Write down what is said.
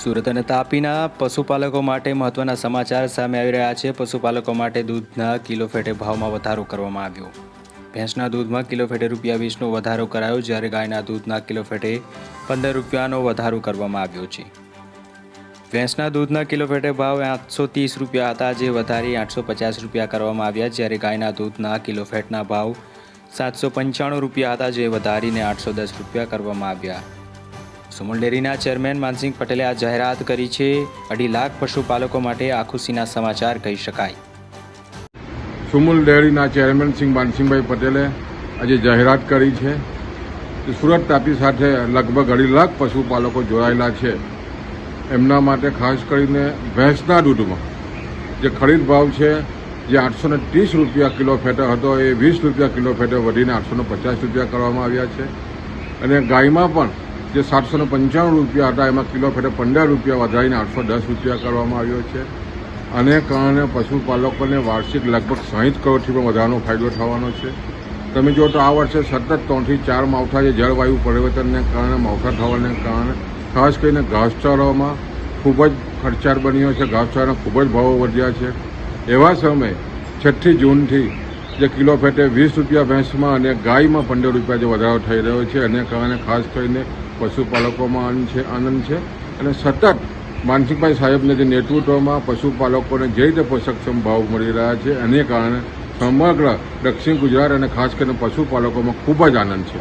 સુરત અને તાપીના પશુપાલકો માટે મહત્વના સમાચાર સામે આવી રહ્યા છે। પશુપાલકો માટે દૂધના કિલો ફેટે ભાવમાં વધારો કરવામાં આવ્યો। ભેંસના દૂધમાં કિલો ફેટે ₹20નો વધારો કરાયો, જ્યારે ગાયના દૂધના કિલો ફેટે ₹15નો વધારો કરવામાં આવ્યો છે। ભેંસના દૂધના કિલો ફેટે ભાવ ₹830 હતા, જે વધારી ₹850 કરવામાં આવ્યા, જ્યારે ગાયના દૂધના કિલો ફેટના ભાવ ₹795 હતા, જે વધારીને ₹810 કરવામાં આવ્યા। સુમુલ ડેરીના ચેરમેન માનસિંહ પટેલે આ જાહેરાત કરી છે। 2.5 લાખ પશુપાલકો માટે આ ખુશીના સમાચાર કહી શકાય। સુમુલ ડેરીના ચેરમેન શ્રી માનસિંહભાઈ પટેલે આજે જાહેરાત કરી છે કે સુરત તાપી સાથે લગભગ 2.5 લાખ પશુપાલકો જોડાયેલા છે। એમના માટે ખાસ કરીને ભેંસના દૂધમાં જે ખરીદ ભાવ છે, જે ₹830 કિલો ફેટે હતો, એ ₹20 કિલો ફેટે વધીને ₹850 કરવામાં આવ્યા છે। અને ગાયમાં પણ જે ₹795 હતા, એમાં કિલો ફેટે ₹15 વધારીને ₹810 કરવામાં આવ્યો છે। આને કારણે પશુપાલકોને વાર્ષિક લગભગ 60 કરોડથી પણ વધારાનો ફાયદો થવાનો છે। તમે જો તો આ વર્ષે સતત 3 થી 4 માવઠા, જે જળવાયુ પરિવર્તનને કારણે માવઠા થવાને કારણે ખાસ કરીને ઘાસચારામાં ખૂબ જ ખર્ચાળ બન્યો છે। ઘાસચારાના ખૂબ જ ભાવો વધ્યા છે। એવા સમયે 6 જૂનથી જે કિલો ફેટે ₹20 ભેંસમાં અને ગાયમાં ₹15 જે વધારો થઈ રહ્યો છે, એને કારણે ખાસ કરીને પશુપાલકોમાં આનંદ છે। અને સતત માનસિંહભાઈ સાહેબને જે નેતૃત્વમાં પશુપાલકોને જે રીતે પોષકક્ષમ ભાવ મળી રહ્યા છે, એને કારણે સમગ્ર દક્ષિણ ગુજરાત અને ખાસ કરીને પશુપાલકોમાં ખૂબ જ આનંદ છે।